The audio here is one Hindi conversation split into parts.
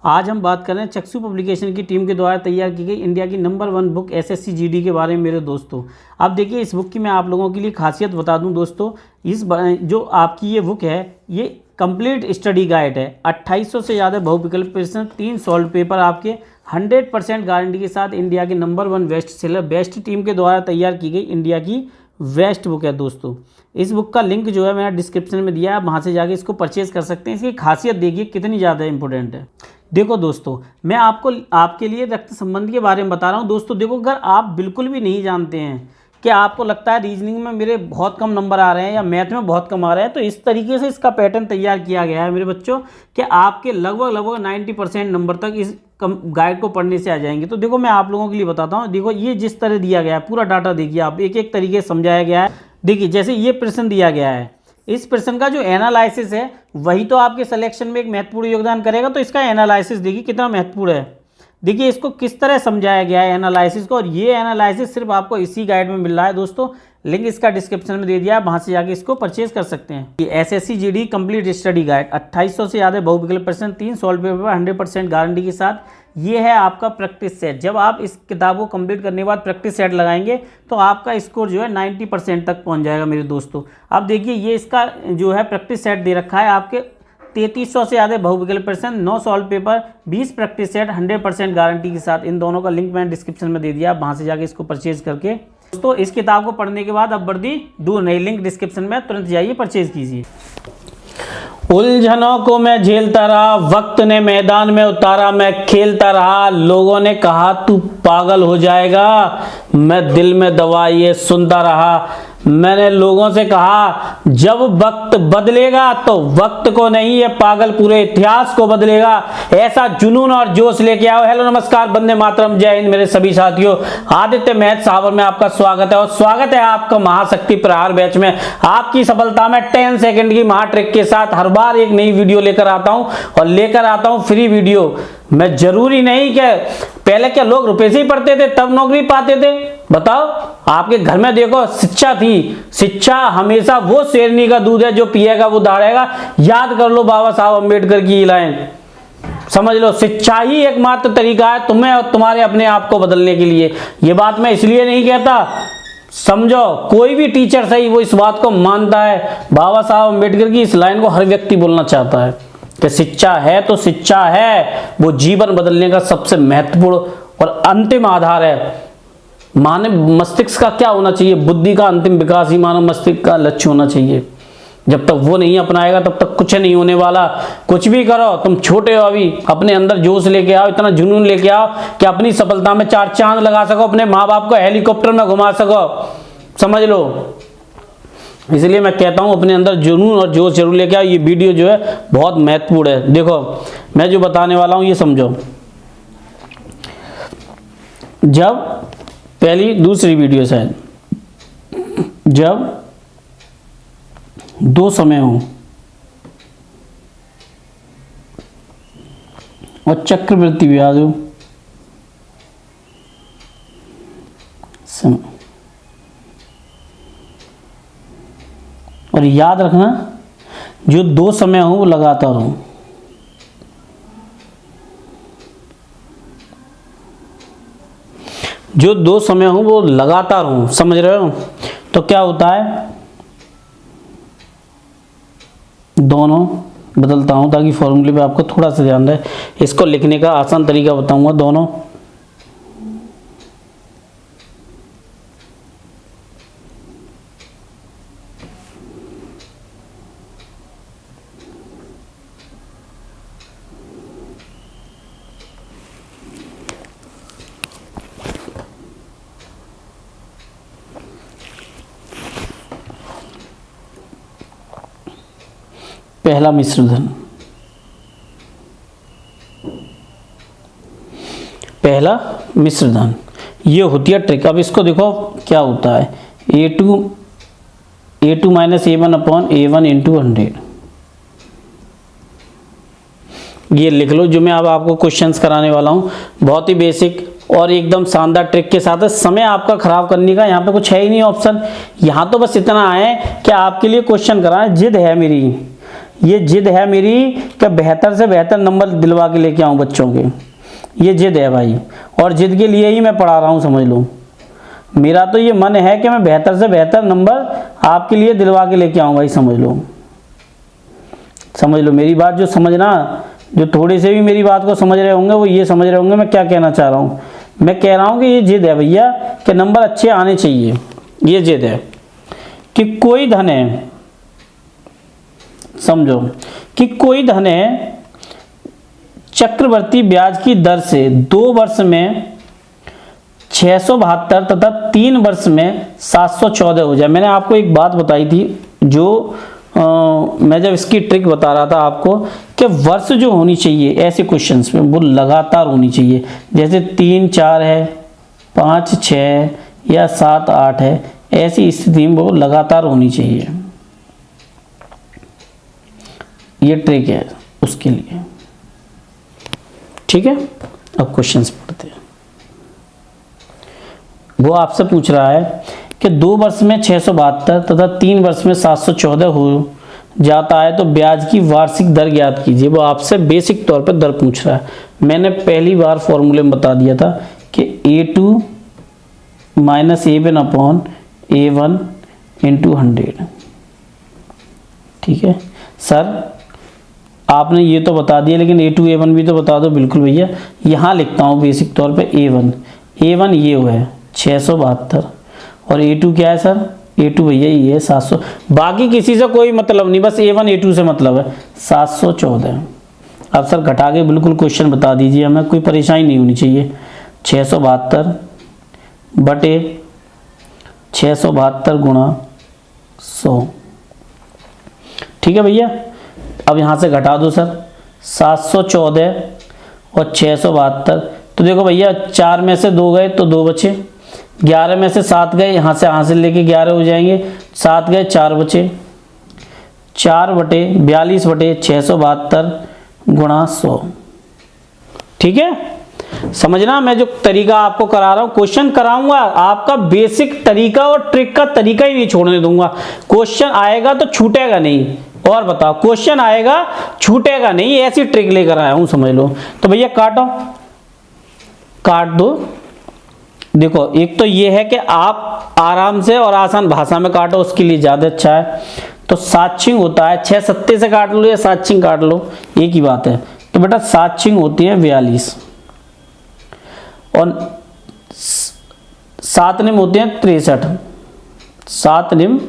आज हम बात कर रहे हैं चक्षु पब्लिकेशन की टीम के द्वारा तैयार की गई इंडिया की नंबर 1 बुक एसएससी जीडी के बारे में मेरे दोस्तों। अब देखिए इस बुक की मैं आप लोगों के लिए खासियत बता दूं दोस्तों। जो आपकी ये बुक है ये कंप्लीट स्टडी गाइड है। 2800 से ज़्यादा बहुविकल्प प्रश्न, 3 सॉल्व पेपर आपके 100% गारंटी के साथ इंडिया की number 1 best seller best team के द्वारा तैयार की गई इंडिया की बेस्ट बुक है दोस्तों। इस बुक का लिंक जो है मैंने डिस्क्रिप्शन में दिया है, आप वहाँ से जाके इसको परचेज़ कर सकते हैं। इसकी खासियत देखिए कितनी ज़्यादा इंपॉर्टेंट है। देखो दोस्तों, मैं आपके लिए रक्त संबंध के बारे में बता रहा हूँ दोस्तों। देखो, अगर आप बिल्कुल भी नहीं जानते हैं कि आपको लगता है रीजनिंग में मेरे बहुत कम नंबर आ रहे हैं या मैथ में बहुत कम आ रहे हैं, तो इस तरीके से इसका पैटर्न तैयार किया गया है मेरे बच्चों कि आपके लगभग 90% नंबर तक इस गाइड को पढ़ने से आ जाएंगे। तो देखो मैं आप लोगों के लिए बताता हूँ। देखो ये जिस तरह दिया गया है पूरा डाटा देखिए आप, एक एक तरीके से समझाया गया है। देखिए जैसे ये प्रश्न दिया गया है, इस प्रश्न का जो एनालिसिस है वही तो आपके सिलेक्शन में एक महत्वपूर्ण योगदान करेगा। तो इसका एनालिसिस देखिए कितना महत्वपूर्ण है। देखिए इसको किस तरह समझाया गया है एनालिसिस को, और ये एनालिसिस सिर्फ आपको इसी गाइड में मिल रहा है दोस्तों। लिंक इसका डिस्क्रिप्शन में दे दिया है, वहाँ से जाके इसको परचेज कर सकते हैं। ये SSC GD complete study guide 2800 से ज़्यादा बहुविकल्प प्रश्न, 3 सॉल्व पेपर 100% गारंटी के साथ। ये है आपका प्रैक्टिस सेट। जब आप इस किताब को कंप्लीट करने के बाद प्रैक्टिस सेट लगाएंगे तो आपका स्कोर जो है 90% तक पहुंच जाएगा मेरे दोस्तों। अब देखिए ये इसका जो है प्रैक्टिस सेट दे रखा है आपके 3300 से ज़्यादा बहुविकल्प प्रश्न, 9 solve paper, 20 practice set 100% guarantee के साथ। इन दोनों का लिंक मैंने डिस्क्रिप्शन में दे दिया, आप वहाँ से जाके इसको परचेज करके दोस्तों इस किताब को पढ़ने के बाद अब वर्दी दूर नहीं, लिंक डिस्क्रिप्शन में तुरंत जाइए परचेज कीजिए। उलझनों को मैं झेलता रहा, वक्त ने मैदान में उतारा, मैं खेलता रहा, लोगों ने कहा तू पागल हो जाएगा, मैं दिल में दवाई सुनता रहा। मैंने लोगों से कहा जब वक्त बदलेगा तो वक्त को नहीं ये पागल पूरे इतिहास को बदलेगा। ऐसा जुनून और जोश लेके आओ। हेलो नमस्कार, वंदे मातरम, जय हिंद मेरे सभी साथियों। आदित्य मैथ सावर में आपका स्वागत है और स्वागत है आपका महाशक्ति प्रहार बैच में। आपकी सफलता में 10 सेकंड की महाट्रिक के साथ हर बार एक नई वीडियो लेकर आता हूं और लेकर आता हूं फ्री वीडियो। मैं जरूरी नहीं कि पहले क्या लोग रुपए से ही पढ़ते थे तब नौकरी पाते थे। बताओ आपके घर में देखो शिक्षा थी, शिक्षा हमेशा वो शेरनी का दूध है जो पिएगा वो दौड़ेगा। याद कर लो बाबा साहब अम्बेडकर की लाइन, समझ लो शिक्षा ही एकमात्र तरीका है तुम्हें और तुम्हारे अपने आप को बदलने के लिए। ये बात मैं इसलिए नहीं कहता, समझो कोई भी टीचर सही वो इस बात को मानता है। बाबा साहब अम्बेडकर की इस लाइन को हर व्यक्ति बोलना चाहता है कि शिक्षा है तो शिक्षा है, वो जीवन बदलने का सबसे महत्वपूर्ण और अंतिम आधार है। मानव मस्तिष्क का क्या होना चाहिए, बुद्धि का अंतिम विकास ही मानव मस्तिष्क का लक्ष्य होना चाहिए। जब तक वो नहीं अपनाएगा तब तक कुछ नहीं होने वाला। कुछ भी करो, तुम छोटे हो अभी, अपने अंदर जोश लेके आओ, इतना जुनून लेके आओ कि अपनी सफलता में 4 चांद लगा सको, अपने माँ बाप को हेलीकॉप्टर में घुमा सको, समझ लो। इसलिए मैं कहता हूं अपने अंदर जुनून और जोश जरूर लेके आओ। ये वीडियो जो है बहुत महत्वपूर्ण है। देखो मैं जो बताने वाला हूं ये समझो। जब पहली दूसरी वीडियो शायद, जब 2 समय हो और चक्रवृद्धि ब्याज हो, और याद रखना जो 2 समय हो वो लगातार हो। जो 2 समय हो वो लगातार हो, समझ रहे हो। तो क्या होता है, दोनों बदलता हूं ताकि फॉर्मूले पे आपको थोड़ा सा ध्यान रहे। इसको लिखने का आसान तरीका बताऊंगा। दोनों पहला मिश्रधन, पहला मिश्रधन ये होती है ट्रिक। अब इसको देखो क्या होता है, a2 minus a1 upon a1 into 100। ये लिख लो जो मैं अब आपको क्वेश्चंस कराने वाला हूँ, बहुत ही बेसिक और एकदम शानदार ट्रिक के साथ है। समय आपका खराब करने का यहाँ पे कुछ है ही नहीं ऑप्शन। यहाँ तो बस इतना है कि आपके लिए क्वेश्चन कराना, जिद है मेरी। ये जिद है मेरी कि बेहतर से बेहतर नंबर दिलवा के लेके आऊँ बच्चों के, ये जिद है भाई, और जिद के लिए ही मैं पढ़ा रहा हूँ, समझ लो। मेरा तो ये मन है कि मैं बेहतर से बेहतर नंबर आपके लिए दिलवा के लेके आऊँ भाई, समझ लो, समझ लो मेरी बात। जो समझना, जो थोड़े से भी मेरी बात को समझ रहे होंगे वो ये समझ रहे होंगे मैं क्या कहना चाह रहा हूँ। मैं कह रहा हूँ कि ये जिद है भैया कि नंबर अच्छे आने चाहिए, ये जिद है। कि कोई धन है, समझो कि कोई धन है चक्रवर्ती ब्याज की दर से 2 वर्ष में 672 तथा 3 वर्ष में 714 हो जाए। मैंने आपको एक बात बताई थी, जो मैं जब इसकी ट्रिक बता रहा था आपको, कि वर्ष जो होनी चाहिए ऐसे क्वेश्चंस में वो लगातार होनी चाहिए। जैसे 3 4 है, 5 6 या 7 8 है, ऐसी स्थिति में वो लगातार होनी चाहिए। ये ट्रिक है उसके लिए, ठीक है। अब क्वेश्चंस पढ़ते हैं। वो आपसे पूछ रहा है कि 2 वर्ष में 672 तथा 3 वर्ष में 714 हो जाता है तो ब्याज की वार्षिक दर ज्ञात कीजिए। वो आपसे बेसिक तौर पर दर पूछ रहा है। मैंने पहली बार फॉर्मूले में बता दिया था कि A2 minus A1 upon A1 into 100, ठीक है। सर आपने ये तो बता दिया, लेकिन A2 A1 भी तो बता दो। बिल्कुल भैया, यहाँ लिखता हूँ बेसिक तौर पे A1 ये हुआ है 672, और A2 क्या है सर? A2 भैया ये है 700। बाकी किसी से कोई मतलब नहीं, बस A1 A2 से मतलब है 714। अब सर घटा के बिल्कुल क्वेश्चन बता दीजिए, हमें कोई परेशानी नहीं होनी चाहिए। 672 बटे 672 गुणा 100, ठीक है भैया। अब यहाँ से घटा दो सर, 714 और 672, तो देखो भैया 4 में से 2 गए तो 2 बचे, 11 में से 7 गए, यहाँ से लेके 11 हो जाएंगे, 7 गए 4 बचे, 4 बटे 42 बटे 672 गुणा 100, ठीक है। समझना, मैं जो तरीका आपको करा रहा हूँ, क्वेश्चन कराऊंगा आपका बेसिक तरीका और ट्रिक का तरीका ही नहीं छोड़ने दूंगा। क्वेश्चन आएगा तो छूटेगा नहीं, और बताओ क्वेश्चन आएगा छूटेगा नहीं, ऐसी ट्रिक लेकर आया हूं, समझ लो। तो भैया काटो, काट दो। देखो एक तो ये है कि आप आराम से और आसान भाषा में काटो, उसके लिए ज्यादा अच्छा है। तो 7 छिंग होता है, 6 सत्ते से काट लो या 7 छिंग काट लो, एक ही बात है। तो बेटा 7 छिंग होती है 42 और 7 निम होते हैं 63, 7 निम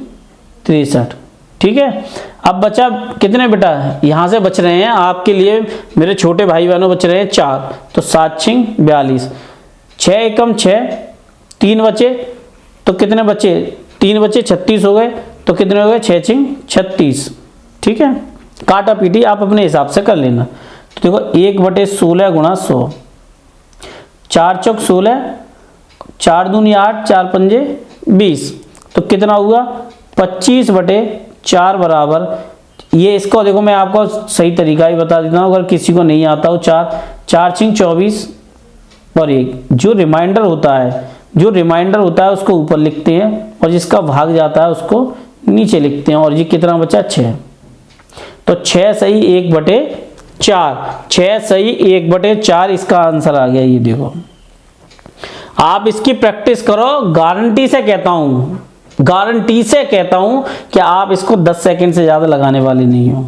63, ठीक है। अब बचा कितने बेटा? यहां से बच रहे हैं आपके लिए, मेरे छोटे भाई बहनों बच रहे हैं 4, तो 7 छिंग 42, 6 एकम 6, 3 बचे तो कितने बचे? 3 बचे 36 हो गए, तो कितने हो गए? 6 छिंग 36, ठीक है। काटा पीटी आप अपने हिसाब से कर लेना। तो देखो 1/16 गुणा 100, 4 चौक 16, 4 दूनी 8, 4 पंजे 20, तो कितना हुआ? 25/4 बराबर, ये इसको देखो मैं आपको सही तरीका ही बता देता हूँ, अगर किसी को नहीं आता हो। 4 छिंग 24 और 1, जो रिमाइंडर होता है उसको ऊपर लिखते हैं, और जिसका भाग जाता है उसको नीचे लिखते हैं। और ये कितना बचा? 6, तो 6 सही 1/4, 6 सही 1/4 इसका आंसर आ गया। ये देखो, आप इसकी प्रैक्टिस करो, गारंटी से कहता हूं कि आप इसको 10 सेकंड से ज्यादा लगाने वाले नहीं हो।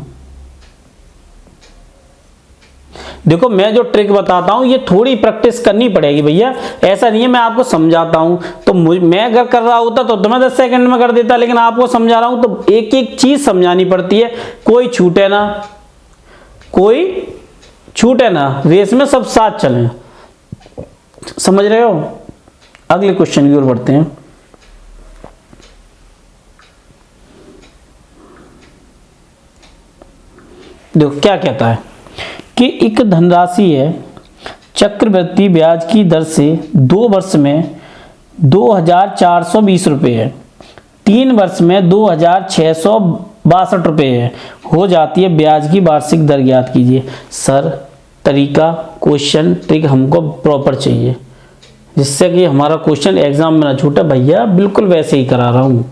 देखो मैं जो ट्रिक बताता हूं ये थोड़ी प्रैक्टिस करनी पड़ेगी भैया, ऐसा नहीं है मैं आपको समझाता हूं तो मैं अगर कर रहा होता तो मैं 10 सेकंड में कर देता, लेकिन आपको समझा रहा हूं तो एक एक चीज समझानी पड़ती है, कोई छूटे ना, रेस में सब साथ चलें, समझ रहे हो। अगले क्वेश्चन की ओर बढ़ते हैं। देखो क्या कहता है कि एक धनराशि है चक्रवृद्धि ब्याज की दर से 2 वर्ष में 2420 रुपये है, 3 वर्ष में 2662 रुपये है, हो जाती है ब्याज की वार्षिक दर ज्ञात कीजिए। सर तरीका, क्वेश्चन, ट्रिक हमको प्रॉपर चाहिए, जिससे कि हमारा क्वेश्चन एग्जाम में ना छूटे। भैया बिल्कुल वैसे ही करा रहा हूँ,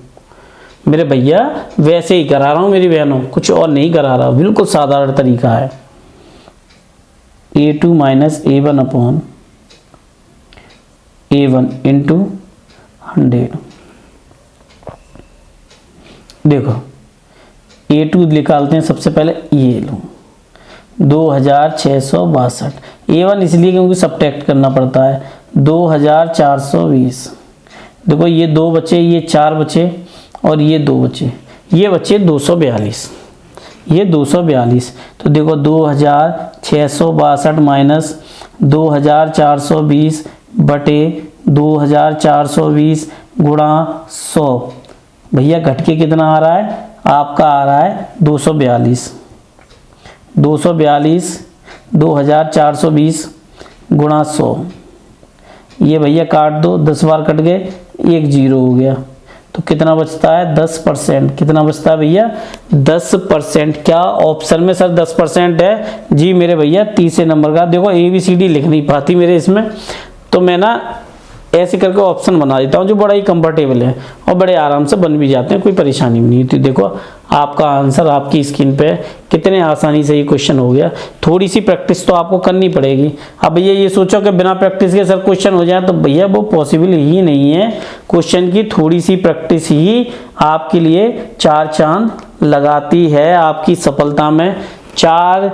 मेरे भैया वैसे ही करा रहा हूँ मेरी बहनों, कुछ और नहीं करा रहा, बिल्कुल साधारण तरीका है। A2 minus A1 upon A1 into 100। देखो A2 निकालते हैं, सबसे पहले ये लो 2662। A1 इसलिए क्योंकि सब्ट्रैक्ट करना पड़ता है, 2420। देखो ये 2 बचे, ये 4 बचे और ये 2 बचे, ये बचे 242, ये 242। तो देखो 2662 माइनस 2420 बटे 2420 गुणा 100। भैया घट के कितना आ रहा है आपका, आ रहा है 242। 2420 गुणा 100, ये भैया काट दो, 10 बार कट गए, 1 0 हो गया। तो कितना बचता है 10%। कितना बचता है भैया 10%। क्या ऑप्शन में सर 10% है? जी मेरे भैया तीसरे नंबर का। देखो ABCD लिख नहीं पाती मेरे इसमें, तो मैं ना ऐसे करके ऑप्शन बना देता हूँ जो बड़ा ही कंफर्टेबल है और बड़े आराम से बन भी जाते हैं, कोई परेशानी भी नहीं होती। देखो आपका आंसर आपकी स्क्रीन पे, कितने आसानी से ये क्वेश्चन हो गया। थोड़ी सी प्रैक्टिस तो आपको करनी पड़ेगी। अब भैया ये सोचो कि बिना प्रैक्टिस के सर क्वेश्चन हो जाए, तो भैया वो पॉसिबल ही नहीं है। क्वेश्चन की थोड़ी सी प्रैक्टिस ही आपके लिए 4 चांद लगाती है, आपकी सफलता में 4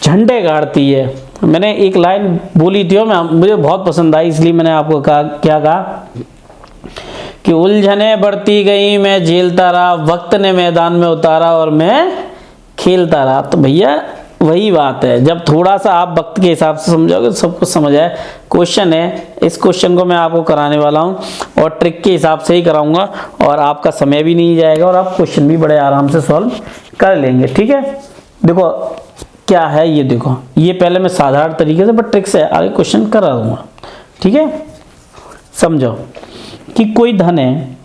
झंडे गाड़ती है। मैंने एक लाइन बोली थी मुझे बहुत पसंद आई, इसलिए मैंने आपको कहा, क्या कहा कि उलझने बढ़ती गई, मैं झेलता रहा, वक्त ने मैदान में उतारा और मैं खेलता रहा। तो भैया वही बात है, जब थोड़ा सा आप वक्त के हिसाब से समझोगे तो सब कुछ समझ आए। क्वेश्चन है, इस क्वेश्चन को मैं आपको कराने वाला हूँ और ट्रिक के हिसाब से ही कराऊंगा और आपका समय भी नहीं जाएगा और आप क्वेश्चन भी बड़े आराम से सॉल्व कर लेंगे। ठीक है, देखो क्या है ये, देखो ये पहले मैं साधारण तरीके से बट ट्रिक से आगे क्वेश्चन करा दूंगा। ठीक है, समझो कि कोई धन है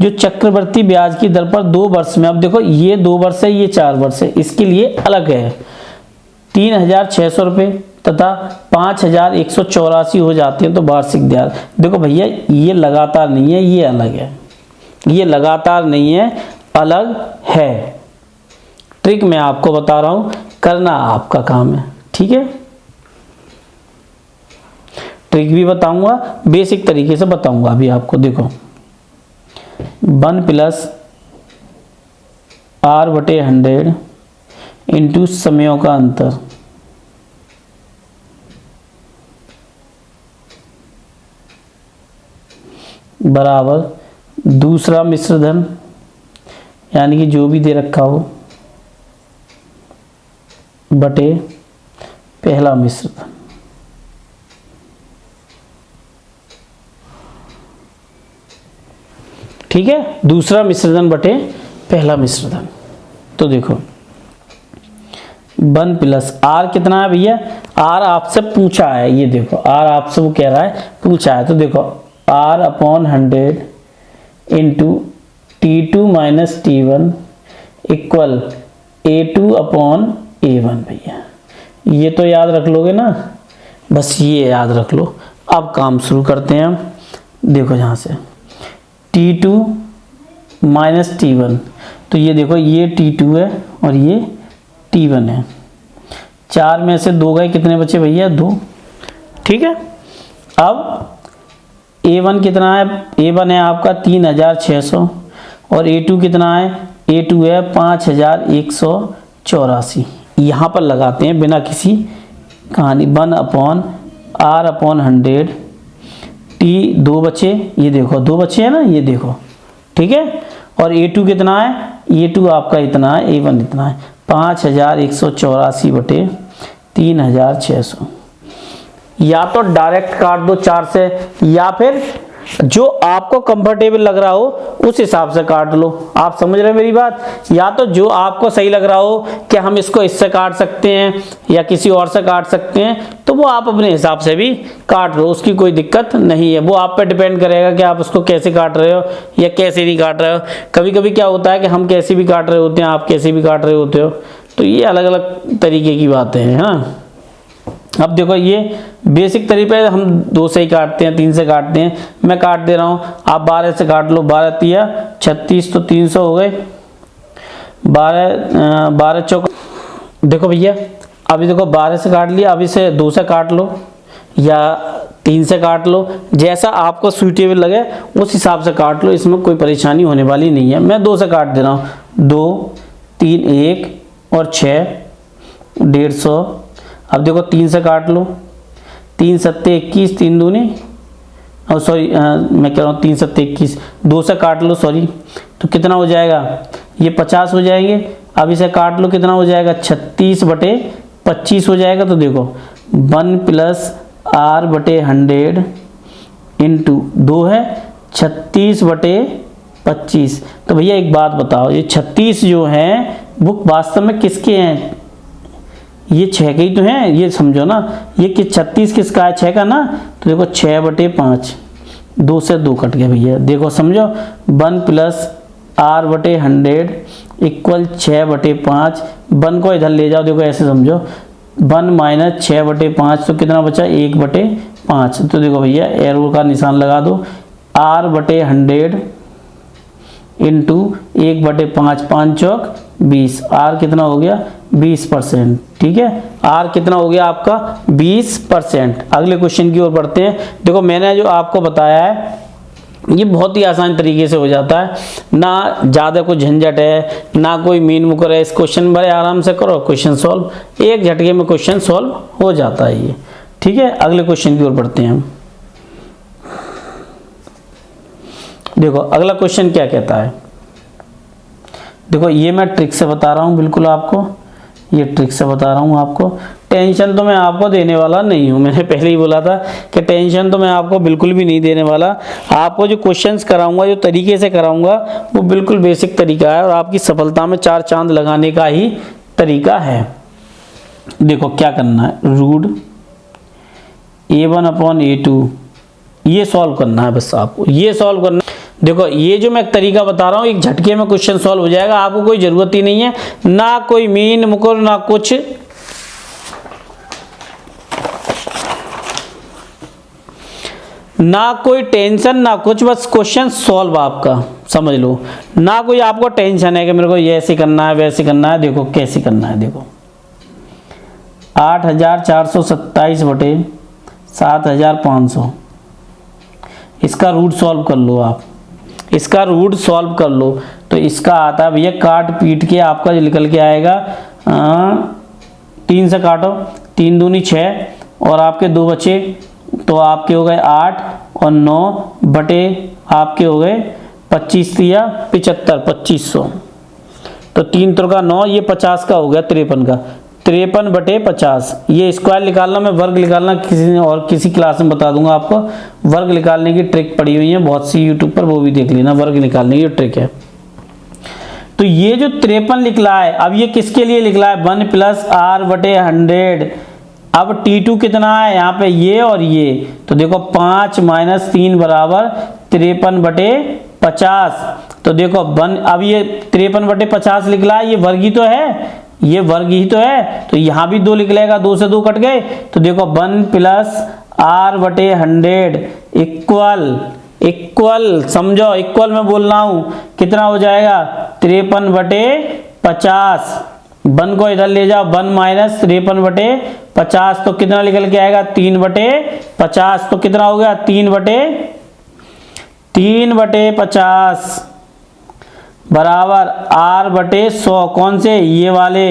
जो चक्रवर्ती ब्याज की दर पर 2 वर्ष में, अब देखो ये 2 वर्ष है, ये 4 वर्ष है, इसके लिए अलग है 3600 रुपये तथा 5184 हो जाते हैं तो वार्षिक ब्याज। देखो भैया ये लगातार नहीं है, ये अलग है, ये लगातार नहीं है, अलग है। ट्रिक मैं आपको बता रहा हूं, करना आपका काम है। ठीक है, ट्रिक भी बताऊंगा, बेसिक तरीके से बताऊंगा अभी आपको। देखो 1 प्लस R/100 इंटू समयों का अंतर बराबर दूसरा मिश्र धन, यानी कि जो भी दे रखा हो, बटे पहला मिश्र धन। ठीक है, दूसरा मिश्रधन बटे पहला मिश्रधन। तो देखो 1 प्लस R कितना है भैया, R आपसे पूछा है, ये देखो R आपसे वो कह रहा है, पूछा है। तो देखो R/100 into T2 minus T1 equal A2/A1। भैया ये तो याद रख लोगे ना, बस ये याद रख लो। अब काम शुरू करते हैं हम। देखो यहाँ से T2 माइनस T1, तो ये देखो ये T2 है और ये T1 है। 4 में से 2 गए, कितने बचे भैया 2। ठीक है, अब A1 कितना है, A1 है आपका 3600 और A2 कितना है, A2 है 5184। यहाँ पर लगाते हैं बिना किसी कहानी, 1/R/100 T 2 बचे, ये देखो 2 बचे है ना, ये देखो। ठीक है, और A2 कितना है, A2 आपका इतना है, A1 इतना है 5184 बटे 3600। या तो डायरेक्ट काट दो 4 से, या फिर जो आपको कंफर्टेबल लग रहा हो उस हिसाब से काट लो। आप समझ रहे हैं मेरी बात, या तो जो आपको सही लग रहा हो कि हम इसको इससे काट सकते हैं या किसी और से काट सकते हैं, तो वो आप अपने हिसाब से भी काट लो, उसकी कोई दिक्कत नहीं है। वो आप पे डिपेंड करेगा कि आप उसको कैसे काट रहे हो या कैसे नहीं काट रहे हो। कभी कभी क्या होता है कि हम कैसे भी काट रहे होते हैं, आप कैसे भी काट रहे होते हो, तो ये अलग अलग तरीके की बातें हैं ना। अब देखो ये बेसिक तरीका है, हम 2 से ही काटते हैं, 3 से काटते हैं, मैं काट दे रहा हूँ, आप 12 से काट लो, 12 तिया 36, तो 300 हो गए, 12 चौक, देखो भैया अभी देखो 12 से काट लिया, अभी से 2 से काट लो या 3 से काट लो, जैसा आपको सूटेबल लगे उस हिसाब से काट लो, इसमें कोई परेशानी होने वाली नहीं है। मैं 2 से काट दे रहा हूँ, 2 3 1 और 6 150। अब देखो 3 से काट लो, 3 सत्ते 21, 3 दूनी, और सॉरी मैं कह रहा हूँ 3 सत्ते 21, 2 से काट लो सॉरी, तो कितना हो जाएगा, ये 50 हो जाएंगे। अब इसे काट लो, कितना हो जाएगा, 36/25 हो जाएगा। तो देखो 1 + r/100 इंटू 2 है 36/25। तो भैया एक बात बताओ, ये 36 जो है वो वास्तव में किसके हैं, ये 6 के ही तो हैं, ये समझो ना, ये 36 किसका है, 6 का ना। तो देखो 6/5, 2 से 2 कट गया भैया, देखो समझो 1 + r/100 इक्वल 6/5। 1 को इधर ले जाओ, देखो ऐसे समझो, 1 - 6/5, तो कितना बचा, 1/5। तो देखो भैया एरो का निशान लगा दो, r/100 इंटू 1/5, 5 चौक 20, r कितना हो गया, 20%। ठीक है, r कितना हो गया आपका, 20%। अगले क्वेश्चन की ओर बढ़ते हैं। देखो मैंने जो आपको बताया है ये बहुत ही आसान तरीके से हो जाता है, ना ज़्यादा कोई झंझट है, ना कोई मीन मुकर है। इस क्वेश्चन बड़े आराम से करो, क्वेश्चन सॉल्व, एक झटके में क्वेश्चन सॉल्व हो जाता है ये। ठीक है, अगले क्वेश्चन की ओर बढ़ते हैं हम। देखो अगला क्वेश्चन क्या कहता है, देखो ये मैं ट्रिक से बता रहा हूँ, बिल्कुल आपको ये ट्रिक से बता रहा हूँ आपको। टेंशन तो मैं आपको देने वाला नहीं हूँ, मैंने पहले ही बोला था कि टेंशन तो मैं आपको बिल्कुल भी नहीं देने वाला। आपको जो क्वेश्चंस कराऊंगा, जो तरीके से कराऊंगा, वो बिल्कुल बेसिक तरीका है और आपकी सफलता में 4 चांद लगाने का ही तरीका है। देखो क्या करना है, रूट a1/a2 ये सॉल्व करना है, बस आपको ये सॉल्व करना। देखो ये जो मैं तरीका बता रहा हूँ, एक झटके में क्वेश्चन सॉल्व हो जाएगा, आपको कोई जरूरत ही नहीं है, ना कोई मीन मुकर, ना कुछ, ना कोई टेंशन, ना कुछ, बस क्वेश्चन सॉल्व आपका, समझ लो। ना कोई आपको टेंशन है कि मेरे को ये ऐसे करना है वैसे करना है। देखो कैसे करना है, देखो 8427/7500 इसका रूट सॉल्व कर लो आप, इसका रूट सॉल्व कर लो। तो इसका आता है भैया, काट पीट के आपका जो निकल के आएगा, 3 से काटो, 3 दूनी 6 और आपके 2 बचे, तो आपके हो गए 8 और 9 बटे आपके हो गए 25 या 75, 2500। तो 3 3 9, ये 50 का हो गया, 53 का, 53/50। ये स्क्वायर निकालना, मैं वर्ग निकालना किसी क्लास में बता दूंगा आपको। वर्ग निकालने की ट्रिक पड़ी हुई है बहुत सी यूट्यूब पर, वो भी देख लेना, वर्ग निकालने की ट्रिक है। तो ये जो 53 निकला है, अब ये किसके लिए निकला है, 1 + r/100। अब T2 कितना है यहाँ पे, ये और ये, तो देखो 5 - 3 = 53/50। तो देखो अब ये 53/50 निकला है, ये वर्ग ही तो है, ये वर्ग ही तो है, तो यहाँ भी 2 निकलेगा, 2 से 2 कट गए। तो देखो 1 + r/100 इक्वल समझो, इक्वल में बोल रहा हूँ, कितना हो जाएगा, 53/50। 1 को इधर ले जाओ, 1 - 53/50, तो कितना निकल के आएगा, 3/50। तो कितना हो गया, 3/50 बराबर r/100। कौन से, ये वाले,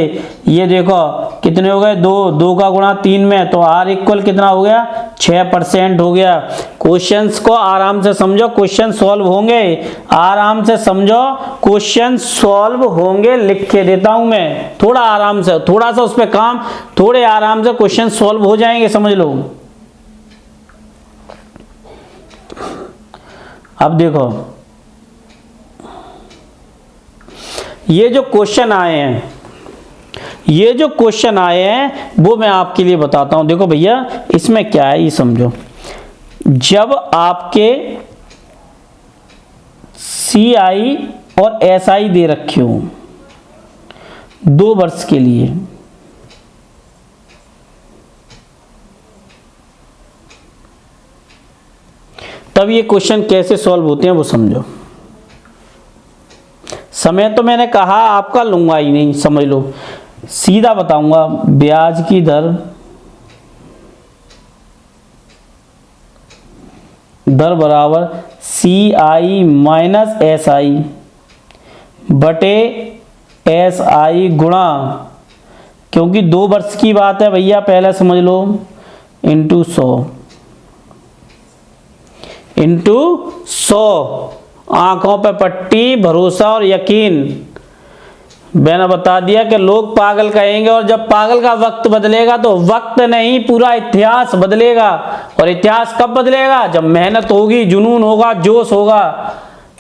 ये देखो कितने हो गए, 2 का गुणा 3 में, तो r इक्वल कितना हो गया, 6% हो गया। क्वेश्चंस को आराम से समझो, क्वेश्चन सॉल्व होंगे, आराम से समझो, क्वेश्चन सॉल्व होंगे। लिख के देता हूं मैं, थोड़ा आराम से, थोड़ा सा उस पर काम, थोड़े आराम से क्वेश्चन सॉल्व हो जाएंगे, समझ लो। अब देखो ये जो क्वेश्चन आए हैं, ये जो क्वेश्चन आए हैं वो मैं आपके लिए बताता हूं। देखो भैया इसमें क्या है, ये समझो। जब आपके CI और SI दे रखे हो 2 वर्ष के लिए, अब ये क्वेश्चन कैसे सॉल्व होते हैं वो समझो। समय तो मैंने कहा आपका लूंगा ही नहीं, समझ लो, सीधा बताऊंगा। ब्याज की दर बराबर CI माइनस SI बटे SI गुणा, क्योंकि 2 वर्ष की बात है भैया, पहले समझ लो, इंटू 100 आंखों पे पट्टी, भरोसा और यकीन। मैंने बता दिया कि लोग पागल कहेंगे, और जब पागल का वक्त बदलेगा तो वक्त नहीं, पूरा इतिहास बदलेगा। और इतिहास कब बदलेगा? जब मेहनत होगी, जुनून होगा, जोश होगा।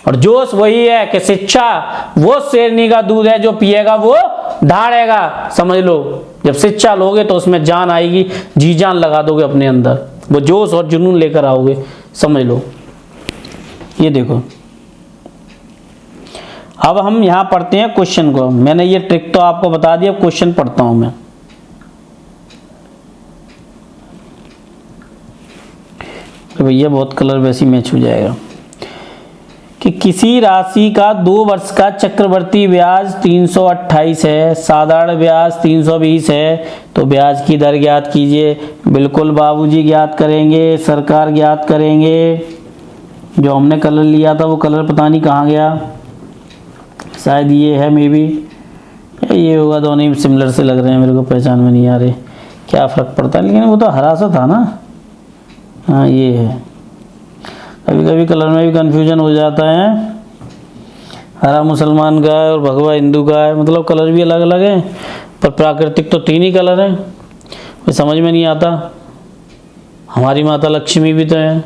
और जोश वही है कि शिक्षा वो शेरनी का दूध है, जो पिएगा वो दहाड़ेगा, समझ लो। जब शिक्षा लोगे तो उसमें जान आएगी, जी जान लगा दोगे अपने अंदर, वो जोश और जुनून लेकर आओगे, समझ लो। ये देखो, अब हम यहां पढ़ते हैं क्वेश्चन को। मैंने ये ट्रिक तो आपको बता दिया, क्वेश्चन पढ़ता हूं मैं। तो भैया बहुत कलर वैसी मैच हो जाएगा कि किसी राशि का 2 वर्ष का चक्रवर्ती ब्याज 328 है, साधारण ब्याज 320 है, तो ब्याज की दर ज्ञात कीजिए। बिल्कुल बाबूजी ज्ञात करेंगे, सरकार ज्ञात करेंगे। जो हमने कलर लिया था वो कलर पता नहीं कहाँ गया, शायद ये है, मे बी ये होगा। दोनों ही सिमिलर से लग रहे हैं मेरे को, पहचान में नहीं आ रहे, क्या फ़र्क पड़ता है। लेकिन वो तो हरा सा था ना, हाँ ये है। कभी कभी कलर में भी कंफ्यूजन हो जाता है, हरा मुसलमान का है और भगवा हिंदू का है, मतलब कलर भी अलग अलग है, पर प्राकृतिक तो 3 ही कलर हैं। कोई समझ में नहीं आता। हमारी माता लक्ष्मी भी तो है,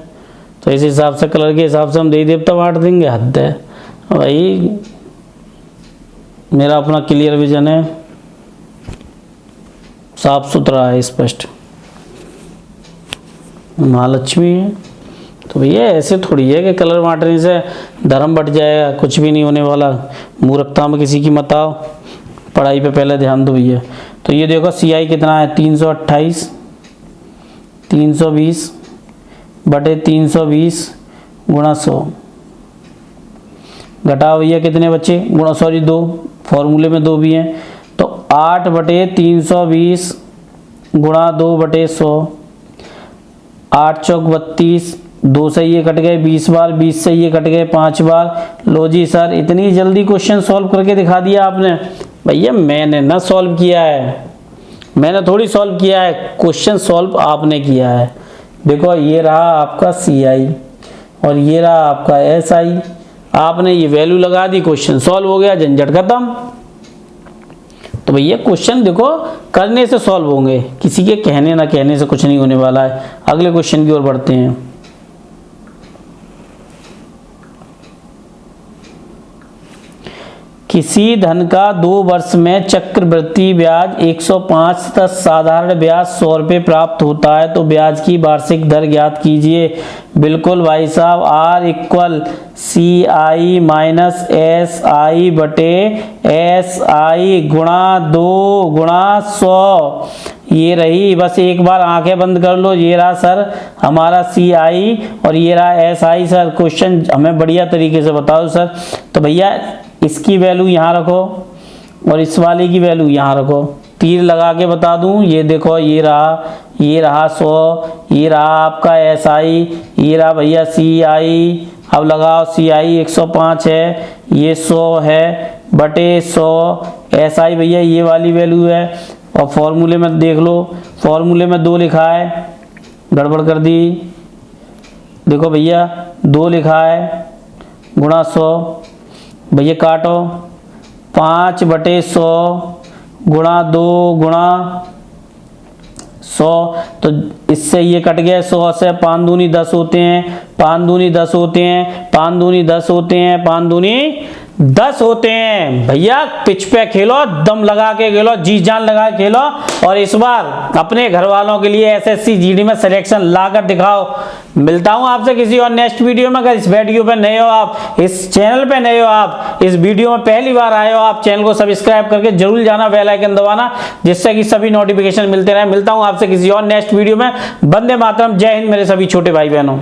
तो इस हिसाब से कलर के हिसाब से हम देवी देवता बांट देंगे, हद है भाई। मेरा अपना क्लियर विजन है, साफ सुथरा है, स्पष्ट। महालक्ष्मी है, तो भैया ऐसे थोड़ी है कि कलर बांटने से धर्म बढ़ जाएगा, कुछ भी नहीं होने वाला। मूर्खता में किसी की मत आओ, पढ़ाई पे पहले ध्यान दो भैया। तो ये देखो CI कितना है, 328, 320 बटे 320 गुणा 100, घटाओ भैया कितने बच्चे, गुणा, सॉरी 2, फॉर्मूले में 2 भी हैं, तो 8 बटे 320 गुणा 2 बटे 100, 8 चौक 32, 2 से ये कट गए 20 बार, 20 से ये कट गए 5 बार। लो जी सर, इतनी जल्दी क्वेश्चन सॉल्व करके दिखा दिया आपने। भैया मैंने ना सॉल्व किया है, मैंने थोड़ी सॉल्व किया है, क्वेश्चन सॉल्व आपने किया है। देखो ये रहा आपका CI और ये रहा आपका SI, आपने ये वैल्यू लगा दी, क्वेश्चन सॉल्व हो गया, झंझट खत्म। तो भैया क्वेश्चन देखो करने से सॉल्व होंगे, किसी के कहने ना कहने से कुछ नहीं होने वाला है। अगले क्वेश्चन की ओर बढ़ते हैं। किसी धन का 2 वर्ष में चक्रवृद्धि ब्याज 105 तथा साधारण ब्याज 100 रुपये प्राप्त होता है, तो ब्याज की वार्षिक दर ज्ञात कीजिए। बिल्कुल भाई साहब, R equal CI minus SI बटे SI गुणा 2 गुणा 100। ये रही, बस एक बार आंखें बंद कर लो। ये रहा सर हमारा CI और ये रहा SI। सर क्वेश्चन हमें बढ़िया तरीके से बताओ सर। तो भैया इसकी वैल्यू यहाँ रखो और इस वाले की वैल्यू यहाँ रखो, तीर लगा के बता दूँ। ये देखो ये रहा 100, ये रहा आपका SI, ये रहा भैया CI। अब लगाओ CI 105 है, ये 100 है बटे 100, SI भैया ये वाली वैल्यू है। और फॉर्मूले में देख लो, फॉर्मूले में 2 लिखा है, गड़बड़ कर दी। देखो भैया 2 लिखा है गुणा 100, भैया काटो 5 बटे 100 गुणा 2 गुणा 100, तो इससे ये कट गया 100 से, 5 दूनी 10 होते हैं, 5 दूनी 10 होते हैं, 5 दूनी 10 होते हैं, 5 दूनी 10 होते हैं। भैया पिच पे खेलो, दम लगा के खेलो, जी जान लगा के खेलो, और इस बार अपने घर वालों के लिए SSC GD में सिलेक्शन लाकर दिखाओ। मिलता हूं आपसे किसी और नेक्स्ट वीडियो में। अगर इस वीडियो पे नए हो आप, इस चैनल पे नए हो आप, इस वीडियो में पहली बार आए हो आप, चैनल को सब्सक्राइब करके जरूर जाना, बेल आइकन दबाना, जिससे कि सभी नोटिफिकेशन मिलते रहे। मिलता हूं आपसे किसी और नेक्स्ट वीडियो में। वंदे मातरम, जय हिंद मेरे सभी छोटे भाई बहनों।